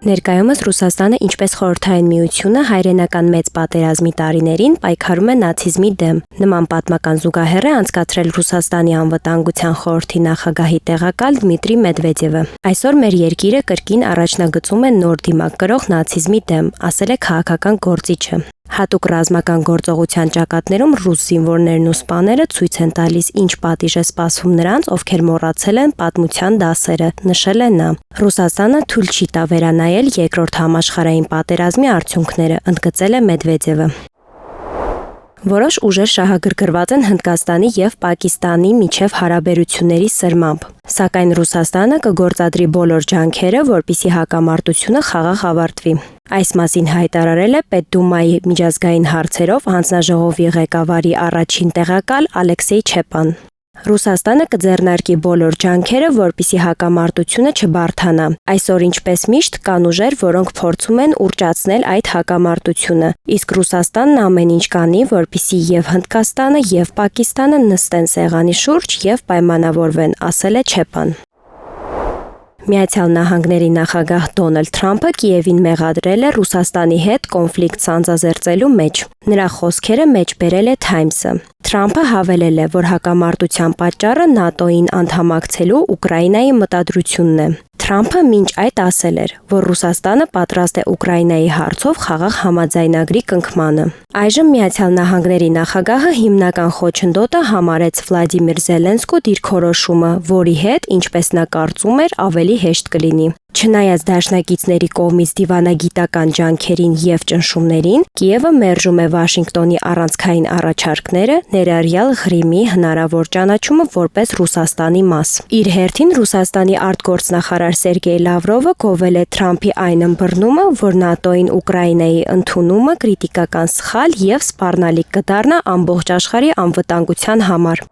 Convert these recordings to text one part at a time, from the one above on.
Ներկայումս Ռուսաստանը, ինչպես Խորհրդային Միությունը, հայրենական մեծ պատերազմի տարիներին պայքարում է նացիզմի դեմ։ Նման պատմական զուգահեռ է անցկացրել Ռուսաստանի անվտանգության խորհրդի նախագահի տեղակալ Դմիտրի Մեդվեդևը։ Այսօր մեր երկիրը կրկին առաջնագծում է նոր դիմակ կրող նացիզմի դեմ, ասել է քաղաքական գործիչը։ Հատուկ ռազմական գործողության ճակատներում ռուս զինվորներն ու սպաները ցույց են տալիս, ինչ պատիժ է սպասվում նրանց, ովքեր մոռացել են պատմության դասերը, նշել է նա։ Ռուսաստանը թույլ չի տա վերանայել Երկրորդ համաշխարհային պատերազմի արդյունքները, ընդգծել է Մեդվեդևը։ Որոշ ուժեր շահագրգռված են Հնդկաստանի եւ Պակիստանի միջև հարաբերությունների սրմամբ, սակայն Ռուսաստանը կգործադրի բոլոր ջանքերը, որպեսզի հակամարտությունը խաղաղ ավարտվի։ Այս մասին հայտարարել է Պետդումայի միջազգային հարցերով հանձնաժողովի ղեկավարի առաջին տեղակալ Ալեքսեյ Չեպան։ Ռուսաստանը կձեռնարկի բոլոր ջանքերը, որպեսզի հակամարտությունը չբարդանա։ Այսօր, ինչպես միշտ, կան ուժեր, որոնք փորձում են ուռճացնել այդ հակամարտությունը, իսկ Ռուսաստանն ամեն ինչ կանի, որպեսզի եւ Հնդկաստանը, եւ Պակիստանը նստեն սեղանի շուրջ եւ պայմանավորվեն, ասել է Չեպան։ Միացյալ Նահանգների նախագահ Դոնալդ Թրամփը Կիևին մեղադրել է Ռուսաստանի հետ կոնֆլիկտ սանձազերծելու մեջ։ Նրա խոսքերը մեջ բերել է Times-ը։ Թրամփը հավելել է, որ հակամարտության պատճառը ՆԱՏՕ-ին անդամակցելու Ուկրաինայի մտադրությունն է։ Թրամփը մինչ այդ ասել էր, որ Ռուսաստանը պատրաստ է Ուկրաինայի հարցով խաղաղ համաձայնագրի կնքմանը։ Այժմ Միացյալ Նահանգների նախագահը հիմնական խոչընդոտը համարեց Վլադիմիր Զելենսկու դիրքորոշումը, որի հետ, ինչպես նա կարծում էր, ավելի հեշտ կլինի։ Չնայած դաշնակիցների կողմից դիվանագիտական ջանքերին եւ ճնշումներին, Կիևը մերժում է Վաշինգտոնի առանցքային առաջարկները, ներառյալ Ղրիմի հնարավոր ճանաչումը որպես Ռուսաստանի մաս։ Իր հերթին Ռուսաստանի արտգործնախարար Սերգեյ Լավրովը գովել է Թրամփի այն ըմբռնումը, որ ՆԱՏՕ-ին Ուկրաինայի ընդունումը քրիտիկական սխալ եւ սպառնալիք կդառնա ամբողջ աշխարհի անվտանգության համար։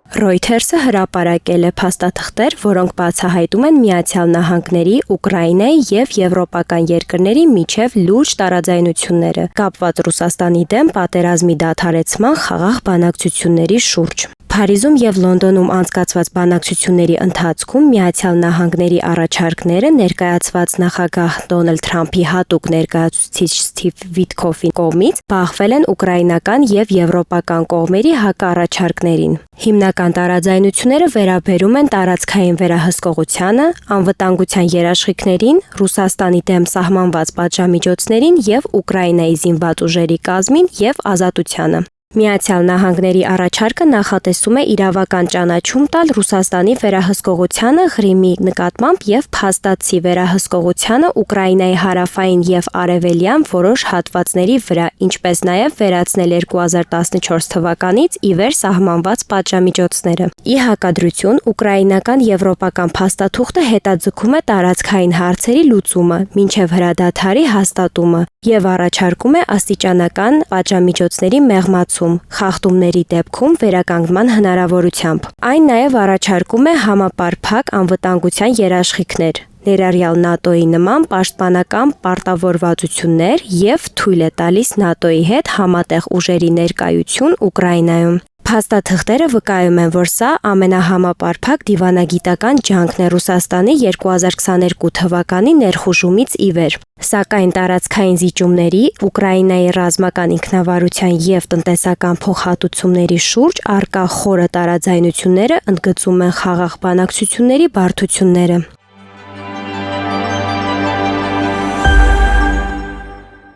Reuters-ը հրապարակել է փաստաթղթեր, որոնք բացահայտում են Միացյալ Նահանգների, Ուկրաինայի եւ եվրոպական երկրների միջև լուրջ տարաձայնությունները, կապված Ռուսաստանի դեմ պատերազմի դադարեցման խաղաղ բանակցությունների շուրջ։ Փարիզում եւ Լոնդոնում անցկացված բանակցությունների ընթացքում Միացյալ Նահանգների առաջարկները ներկայացված նախագահ Դոնալդ Թրամփի հատուկ ներկայացուցիչ Սթիվ Վիթքոֆի կողմից բախվել են ուկրաինական եւ եվրոպական կողմերի հակառաջարկներին։ Հիմնական տարաձայնությունները վերաբերում են տարածքային վերահսկողությանը, անվտանգության երաշխիքներին, Ռուսաստանի դեմ սահմանված պատժամիջոցներին եւ Ուկրաինայի զինված ուժերի կազմին եւ ազատությանը։ Միացյալ Նահանգների առաջարկը նախատեսում է իրավական ճանաչում տալ Ռուսաստանի վերահսկողությանը Ղրիմի նկատմամբ եւ փաստացի վերահսկողությանը Ուկրաինայի հարավային եւ արևելյան որոշ հատվածների վրա, ինչպես նաեւ վերացնել 2014 թվականից ի վեր սահմանված պատժամիջոցները։ Ի հակադրություն, ուկրաինական եվրոպական փաստաթուղթը հետաձգում է տարածքային հարցերի լուծումը մինչեւ հրադադարի հաստատումը եւ առաջարկում է աստիճանական պատժամիջոցների մեղմացում խախտումների դեպքում վերականգնման հնարավորությամբ։ Այն նաև առաջարկում է համապարփակ անվտանգության երաշխիքներ, ներառյալ ՆԱՏՕ-ի նման պաշտպանական պարտավորվածություններ եւ թույլ է տալիս ՆԱՏՕ-ի հետ համատեղ ուժերի ներկայություն Ուկրաինայում։ Փաստաթղթերը վկայում են, որ սա ամենահամապարփակ դիվանագիտական ջանքն է Ռուսաստանի 2022 թվականի ներխուժումից ի վեր։ Սակայն տարածքային զիջումների, Ուկրաինայի ռազմական ինքնավարության եւ տնտեսական փոխհատուցումների շուրջ առկա խորը տարաձայնությունները ընդգծում են խաղաղ բանակցությունների բարդությունները։